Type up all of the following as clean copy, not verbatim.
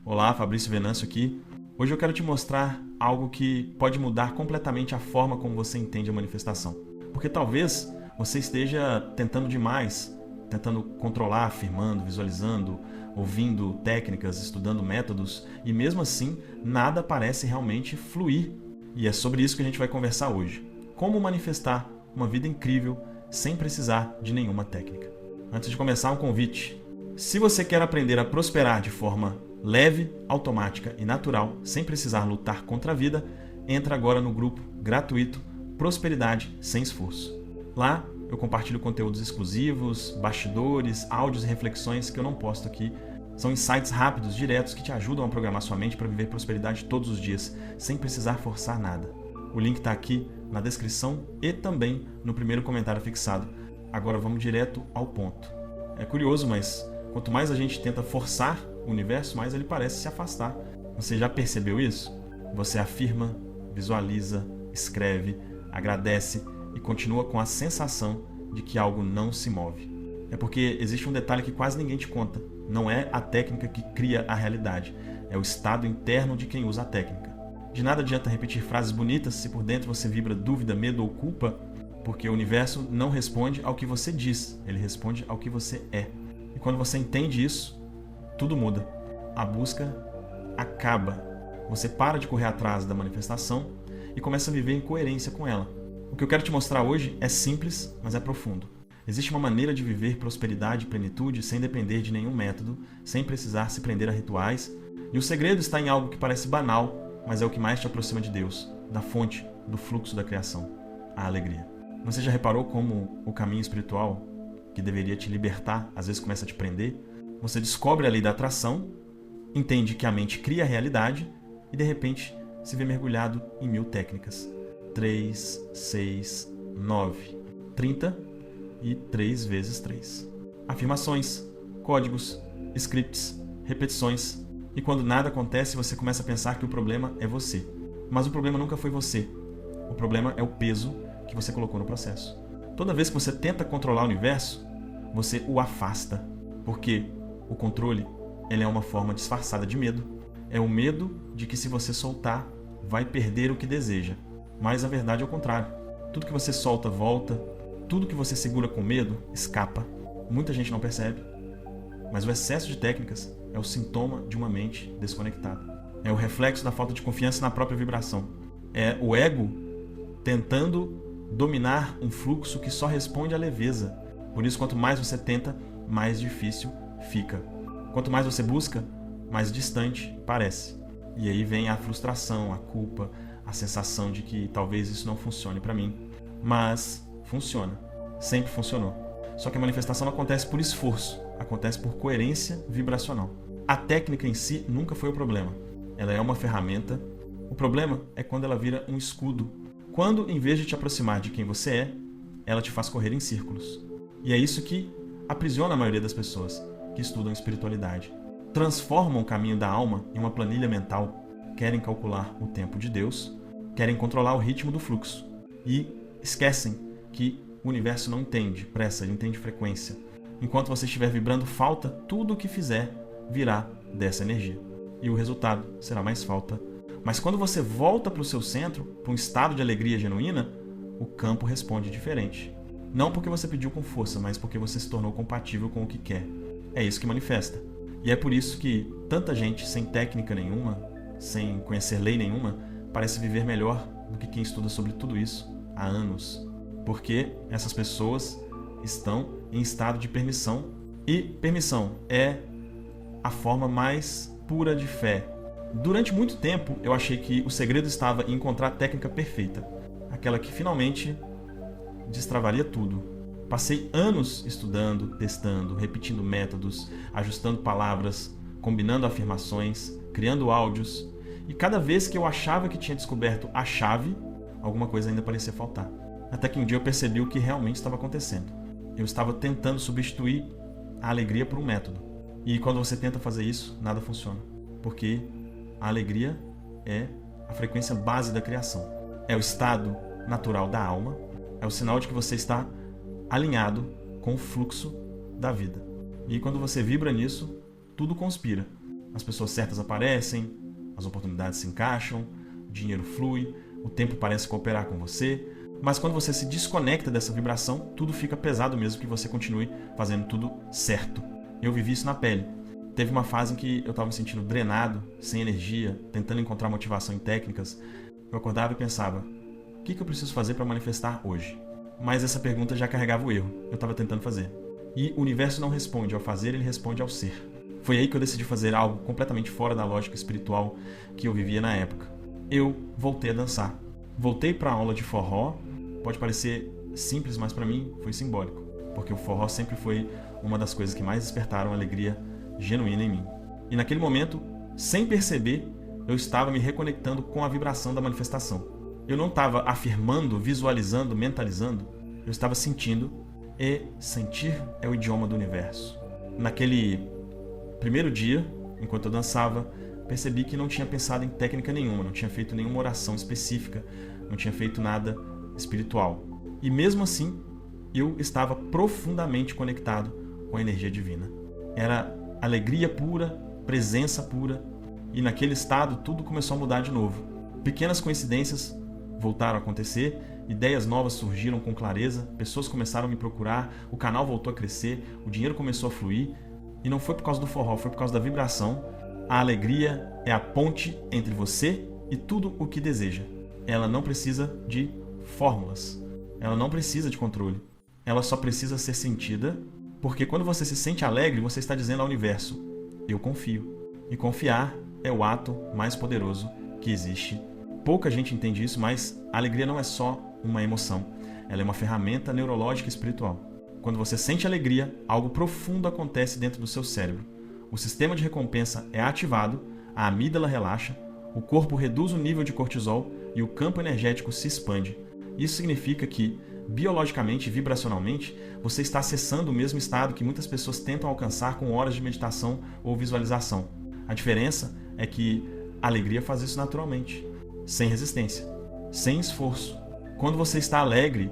Olá, Fabrício Venâncio aqui. Hoje eu quero te mostrar algo que pode mudar completamente a forma como você entende a manifestação. Porque talvez você esteja tentando demais, tentando controlar, afirmando, visualizando, ouvindo técnicas, estudando métodos, e mesmo assim nada parece realmente fluir. E é sobre isso que a gente vai conversar hoje. Como manifestar uma vida incrível sem precisar de nenhuma técnica. Antes de começar, um convite. Se você quer aprender a prosperar de forma leve, automática e natural, sem precisar lutar contra a vida, entra agora no grupo gratuito Prosperidade Sem Esforço. Lá eu compartilho conteúdos exclusivos, bastidores, áudios e reflexões que eu não posto aqui. São insights rápidos, diretos, que te ajudam a programar sua mente para viver prosperidade todos os dias, sem precisar forçar nada. O link está aqui na descrição e também no primeiro comentário fixado. Agora vamos direto ao ponto. É curioso, mas quanto mais a gente tenta forçar o universo, mais ele parece se afastar. Você já percebeu isso? Você afirma, visualiza, escreve, agradece e continua com a sensação de que algo não se move. É porque existe um detalhe que quase ninguém te conta. Não é a técnica que cria a realidade, é o estado interno de quem usa a técnica. De nada adianta repetir frases bonitas se por dentro você vibra dúvida, medo ou culpa, porque o universo não responde ao que você diz, ele responde ao que você é. E quando você entende isso, tudo muda. A busca acaba. Você para de correr atrás da manifestação e começa a viver em coerência com ela. O que eu quero te mostrar hoje é simples, mas é profundo. Existe uma maneira de viver prosperidade e plenitude sem depender de nenhum método, sem precisar se prender a rituais. E o segredo está em algo que parece banal, mas é o que mais te aproxima de Deus, da fonte, do fluxo da criação, a alegria. Você já reparou como o caminho espiritual, que deveria te libertar, às vezes começa a te prender? Você descobre a lei da atração, entende que a mente cria a realidade e de repente se vê mergulhado em 1000 técnicas. 3, 6, 9, 30 e 3 vezes 3. Afirmações, códigos, scripts, repetições. E quando nada acontece, você começa a pensar que o problema é você. Mas o problema nunca foi você. O problema é o peso que você colocou no processo. Toda vez que você tenta controlar o universo, você o afasta. Porque o controle, ele é uma forma disfarçada de medo. É o medo de que se você soltar, vai perder o que deseja. Mas a verdade é o contrário. Tudo que você solta, volta. Tudo que você segura com medo, escapa. Muita gente não percebe. Mas o excesso de técnicas é o sintoma de uma mente desconectada. É o reflexo da falta de confiança na própria vibração. É o ego tentando dominar um fluxo que só responde à leveza. Por isso, quanto mais você tenta, mais difícil fica. Quanto mais você busca, mais distante parece. E aí vem a frustração, a culpa, a sensação de que talvez isso não funcione para mim. Mas funciona. Sempre funcionou. Só que a manifestação não acontece por esforço, acontece por coerência vibracional. A técnica em si nunca foi o problema. Ela é uma ferramenta. O problema é quando ela vira um escudo. Quando, em vez de te aproximar de quem você é, ela te faz correr em círculos. E é isso que aprisiona a maioria das pessoas que estudam espiritualidade. Transformam o caminho da alma em uma planilha mental. Querem calcular o tempo de Deus, querem controlar o ritmo do fluxo. E esquecem que o universo não entende pressa, ele entende frequência. Enquanto você estiver vibrando falta, tudo o que fizer virá dessa energia. E o resultado será mais falta. Mas quando você volta para o seu centro, para um estado de alegria genuína, o campo responde diferente. Não porque você pediu com força, mas porque você se tornou compatível com o que quer. É isso que manifesta. E é por isso que tanta gente sem técnica nenhuma, sem conhecer lei nenhuma, parece viver melhor do que quem estuda sobre tudo isso há anos. Porque essas pessoas estão em estado de permissão. E permissão é a forma mais pura de fé. Durante muito tempo, eu achei que o segredo estava em encontrar a técnica perfeita. Aquela que finalmente destravaria tudo. Passei anos estudando, testando, repetindo métodos, ajustando palavras, combinando afirmações, criando áudios. E cada vez que eu achava que tinha descoberto a chave, alguma coisa ainda parecia faltar. Até que um dia eu percebi o que realmente estava acontecendo. Eu estava tentando substituir a alegria por um método. E quando você tenta fazer isso, nada funciona. Porque a alegria é a frequência base da criação. É o estado natural da alma. É o sinal de que você está alinhado com o fluxo da vida. E quando você vibra nisso, tudo conspira. As pessoas certas aparecem, as oportunidades se encaixam, o dinheiro flui, o tempo parece cooperar com você, mas quando você se desconecta dessa vibração, tudo fica pesado mesmo que você continue fazendo tudo certo. Eu vivi isso na pele. Teve uma fase em que eu estava me sentindo drenado, sem energia, tentando encontrar motivação em técnicas. Eu acordava e pensava, o que eu preciso fazer para manifestar hoje? Mas essa pergunta já carregava o erro. Eu estava tentando fazer. E o universo não responde ao fazer, ele responde ao ser. Foi aí que eu decidi fazer algo completamente fora da lógica espiritual que eu vivia na época. Eu voltei a dançar. Voltei para a aula de forró. Pode parecer simples, mas para mim foi simbólico. Porque o forró sempre foi uma das coisas que mais despertaram alegria genuína em mim. E naquele momento, sem perceber, eu estava me reconectando com a vibração da manifestação. Eu não estava afirmando, visualizando, mentalizando. Eu estava sentindo, e sentir é o idioma do universo. Naquele primeiro dia, enquanto eu dançava, percebi que não tinha pensado em técnica nenhuma, não tinha feito nenhuma oração específica, não tinha feito nada espiritual. E mesmo assim, eu estava profundamente conectado com a energia divina. Era alegria pura, presença pura, e naquele estado tudo começou a mudar de novo. Pequenas coincidências voltaram a acontecer, ideias novas surgiram com clareza, pessoas começaram a me procurar, o canal voltou a crescer, o dinheiro começou a fluir, e não foi por causa do forró, foi por causa da vibração. A alegria é a ponte entre você e tudo o que deseja. Ela não precisa de fórmulas, ela não precisa de controle, ela só precisa ser sentida. Porque quando você se sente alegre, você está dizendo ao universo, eu confio. E confiar é o ato mais poderoso que existe. Pouca gente entende isso, mas a alegria não é só uma emoção. Ela é uma ferramenta neurológica e espiritual. Quando você sente alegria, algo profundo acontece dentro do seu cérebro. O sistema de recompensa é ativado, a amígdala relaxa, o corpo reduz o nível de cortisol e o campo energético se expande. Isso significa que, biologicamente e vibracionalmente, você está acessando o mesmo estado que muitas pessoas tentam alcançar com horas de meditação ou visualização. A diferença é que a alegria faz isso naturalmente, sem resistência, sem esforço. Quando você está alegre,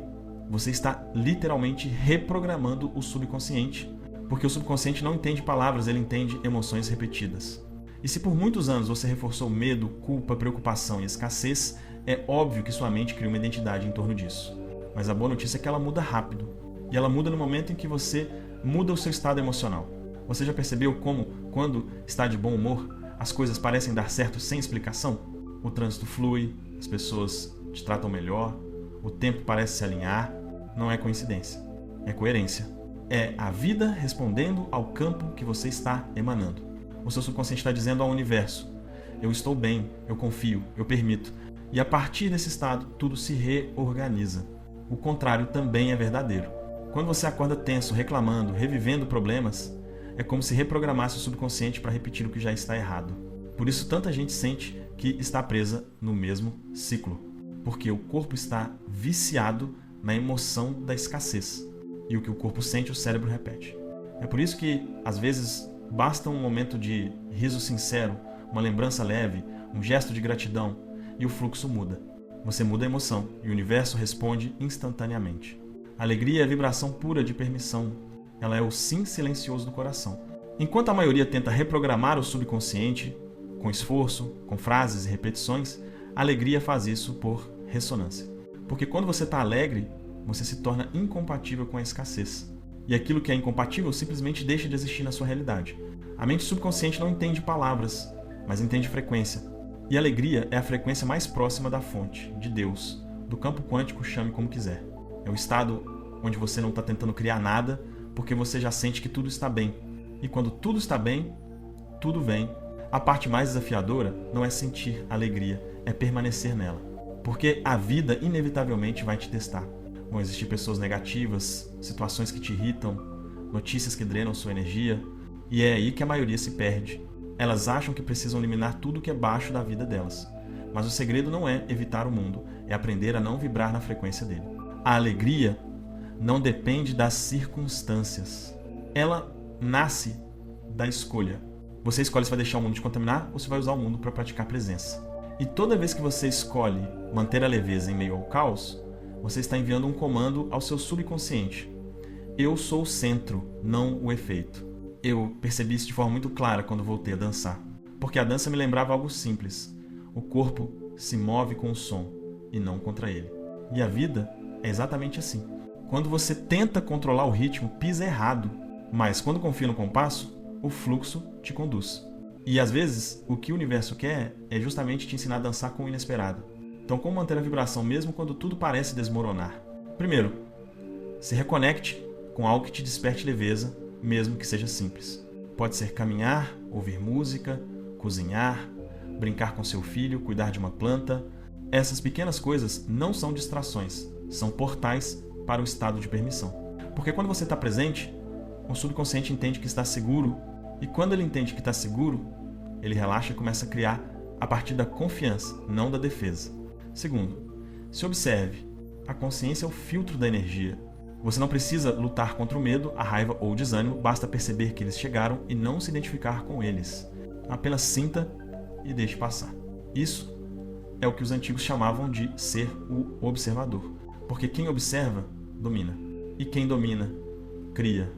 você está literalmente reprogramando o subconsciente, porque o subconsciente não entende palavras, ele entende emoções repetidas. E se por muitos anos você reforçou medo, culpa, preocupação e escassez, é óbvio que sua mente cria uma identidade em torno disso. Mas a boa notícia é que ela muda rápido. E ela muda no momento em que você muda o seu estado emocional. Você já percebeu como, quando está de bom humor, as coisas parecem dar certo sem explicação? O trânsito flui, as pessoas te tratam melhor, o tempo parece se alinhar. Não é coincidência, é coerência. É a vida respondendo ao campo que você está emanando. O seu subconsciente está dizendo ao universo, eu estou bem, eu confio, eu permito. E a partir desse estado, tudo se reorganiza. O contrário também é verdadeiro. Quando você acorda tenso, reclamando, revivendo problemas, é como se reprogramasse o subconsciente para repetir o que já está errado. Por isso tanta gente sente que está presa no mesmo ciclo. Porque o corpo está viciado na emoção da escassez. E o que o corpo sente, o cérebro repete. É por isso que, às vezes, basta um momento de riso sincero, uma lembrança leve, um gesto de gratidão, e o fluxo muda. Você muda a emoção e o universo responde instantaneamente. A alegria é a vibração pura de permissão. Ela é o sim silencioso do coração. Enquanto a maioria tenta reprogramar o subconsciente, com esforço, com frases e repetições, a alegria faz isso por ressonância. Porque quando você está alegre, você se torna incompatível com a escassez. E aquilo que é incompatível simplesmente deixa de existir na sua realidade. A mente subconsciente não entende palavras, mas entende frequência. E a alegria é a frequência mais próxima da fonte, de Deus, do campo quântico, chame como quiser. É o estado onde você não está tentando criar nada, porque você já sente que tudo está bem. E quando tudo está bem, tudo vem. A parte mais desafiadora não é sentir alegria, é permanecer nela. Porque a vida inevitavelmente vai te testar. Vão existir pessoas negativas, situações que te irritam, notícias que drenam sua energia, e é aí que a maioria se perde. Elas acham que precisam eliminar tudo que é baixo da vida delas. Mas o segredo não é evitar o mundo, é aprender a não vibrar na frequência dele. A alegria não depende das circunstâncias. Ela nasce da escolha. Você escolhe se vai deixar o mundo te contaminar ou se vai usar o mundo para praticar presença. E toda vez que você escolhe manter a leveza em meio ao caos, você está enviando um comando ao seu subconsciente. Eu sou o centro, não o efeito. Eu percebi isso de forma muito clara quando voltei a dançar. porque a dança me lembrava algo simples. O corpo se move com o som e não contra ele. E a vida é exatamente assim. Quando você tenta controlar o ritmo, pisa errado. Mas quando confia no compasso, o fluxo te conduz. E às vezes, o que o universo quer é justamente te ensinar a dançar com o inesperado. Então, como manter a vibração mesmo quando tudo parece desmoronar? Primeiro, se reconecte com algo que te desperte leveza, mesmo que seja simples. Pode ser caminhar, ouvir música, cozinhar, brincar com seu filho, cuidar de uma planta. Essas pequenas coisas não são distrações, são portais para o estado de permissão. Porque quando você está presente, o subconsciente entende que está seguro, e quando ele entende que está seguro, ele relaxa e começa a criar a partir da confiança, não da defesa. Segundo, se observe, a consciência é o filtro da energia. Você não precisa lutar contra o medo, a raiva ou o desânimo, basta perceber que eles chegaram e não se identificar com eles. Apenas sinta e deixe passar. Isso é o que os antigos chamavam de ser o observador. Porque quem observa, domina. E quem domina, cria.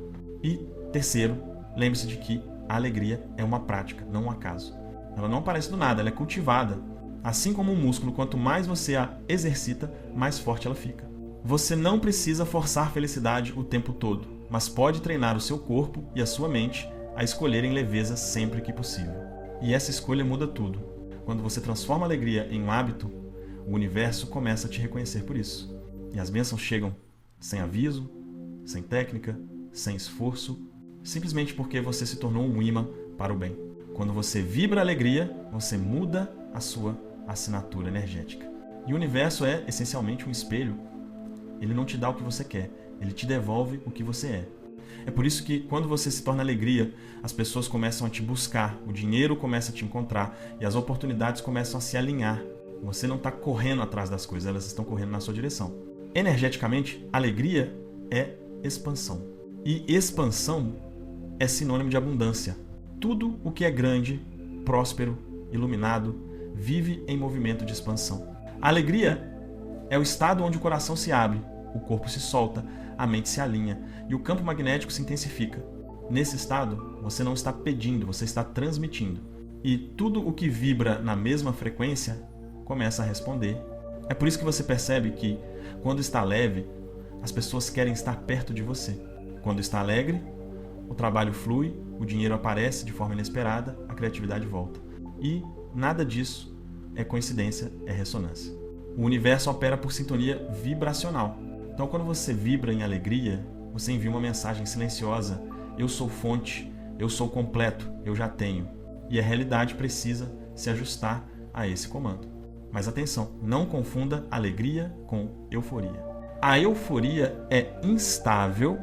E terceiro, lembre-se de que a alegria é uma prática, não um acaso. Ela não aparece do nada, ela é cultivada. Assim como um músculo, quanto mais você a exercita, mais forte ela fica. Você não precisa forçar felicidade o tempo todo, mas pode treinar o seu corpo e a sua mente a escolherem leveza sempre que possível. E essa escolha muda tudo. Quando você transforma a alegria em um hábito, o universo começa a te reconhecer por isso. E as bênçãos chegam sem aviso, sem técnica, sem esforço, simplesmente porque você se tornou um imã para o bem. Quando você vibra a alegria, você muda a sua assinatura energética. E o universo é essencialmente um espelho. Ele não te dá o que você quer, ele te devolve o que você é. É por isso que quando você se torna alegria, as pessoas começam a te buscar, o dinheiro começa a te encontrar e as oportunidades começam a se alinhar. Você não está correndo atrás das coisas, elas estão correndo na sua direção. Energeticamente, alegria é expansão. E expansão é sinônimo de abundância. Tudo o que é grande, próspero, iluminado, vive em movimento de expansão. A alegria é o estado onde o coração se abre, o corpo se solta, a mente se alinha e o campo magnético se intensifica. Nesse estado, você não está pedindo, você está transmitindo. E tudo o que vibra na mesma frequência começa a responder. É por isso que você percebe que, quando está leve, as pessoas querem estar perto de você. Quando está alegre, o trabalho flui, o dinheiro aparece de forma inesperada, a criatividade volta. E nada disso é coincidência, é ressonância. O universo opera por sintonia vibracional. Então, quando você vibra em alegria, você envia uma mensagem silenciosa: eu sou fonte, eu sou completo, eu já tenho. E a realidade precisa se ajustar a esse comando. Mas atenção, não confunda alegria com euforia. A euforia é instável,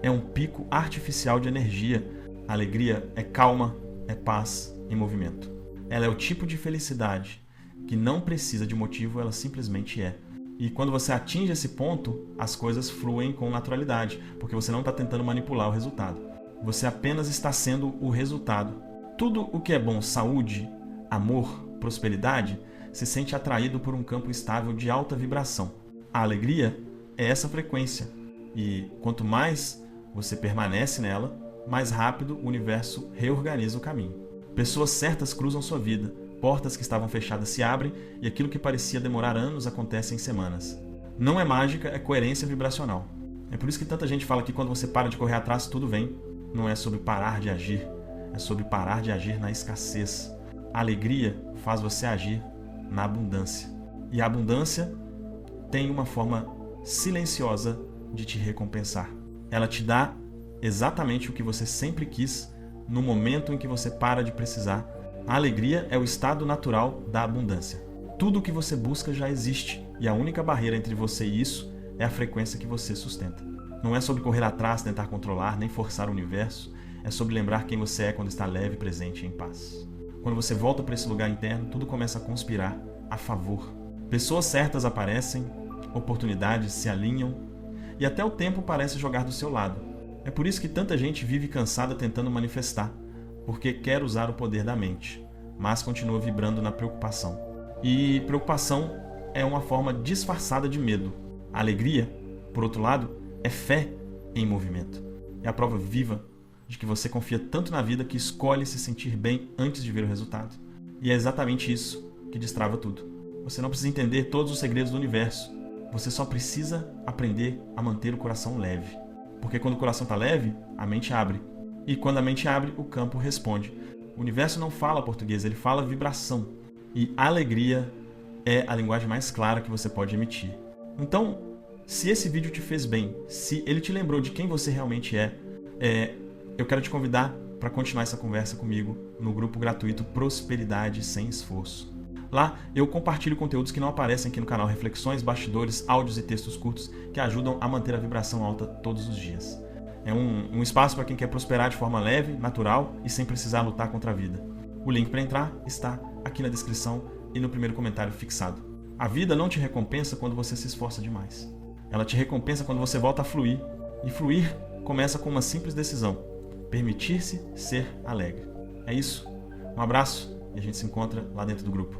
é um pico artificial de energia. A alegria é calma, é paz em movimento. Ela é o tipo de felicidade que não precisa de motivo, ela simplesmente é. E quando você atinge esse ponto, as coisas fluem com naturalidade, porque você não está tentando manipular o resultado. Você apenas está sendo o resultado. Tudo o que é bom, saúde, amor, prosperidade, se sente atraído por um campo estável de alta vibração. A alegria é essa frequência. E quanto mais você permanece nela, mais rápido o universo reorganiza o caminho. Pessoas certas cruzam sua vida. Portas que estavam fechadas se abrem e aquilo que parecia demorar anos acontece em semanas. Não é mágica, é coerência vibracional. É por isso que tanta gente fala que quando você para de correr atrás, tudo vem. Não é sobre parar de agir, é sobre parar de agir na escassez. A alegria faz você agir na abundância. E a abundância tem uma forma silenciosa de te recompensar. Ela te dá exatamente o que você sempre quis no momento em que você para de precisar. A alegria é o estado natural da abundância. Tudo o que você busca já existe, e a única barreira entre você e isso é a frequência que você sustenta. Não é sobre correr atrás, tentar controlar, nem forçar o universo. É sobre lembrar quem você é quando está leve, presente e em paz. Quando você volta para esse lugar interno, tudo começa a conspirar a favor. Pessoas certas aparecem, oportunidades se alinham, e até o tempo parece jogar do seu lado. É por isso que tanta gente vive cansada tentando manifestar, porque quer usar o poder da mente, mas continua vibrando na preocupação. E preocupação é uma forma disfarçada de medo. A alegria, por outro lado, é fé em movimento. É a prova viva de que você confia tanto na vida que escolhe se sentir bem antes de ver o resultado. E é exatamente isso que destrava tudo. Você não precisa entender todos os segredos do universo. Você só precisa aprender a manter o coração leve. Porque quando o coração está leve, a mente abre. E quando a mente abre, o campo responde. O universo não fala português, ele fala vibração. E alegria é a linguagem mais clara que você pode emitir. Então, se esse vídeo te fez bem, se ele te lembrou de quem você realmente eu quero te convidar para continuar essa conversa comigo no grupo gratuito Prosperidade Sem Esforço. Lá eu compartilho conteúdos que não aparecem aqui no canal, reflexões, bastidores, áudios e textos curtos que ajudam a manter a vibração alta todos os dias. É um espaço para quem quer prosperar de forma leve, natural e sem precisar lutar contra a vida. O link para entrar está aqui na descrição e no primeiro comentário fixado. A vida não te recompensa quando você se esforça demais. Ela te recompensa quando você volta a fluir. E fluir começa com uma simples decisão: permitir-se ser alegre. É isso. Um abraço e a gente se encontra lá dentro do grupo.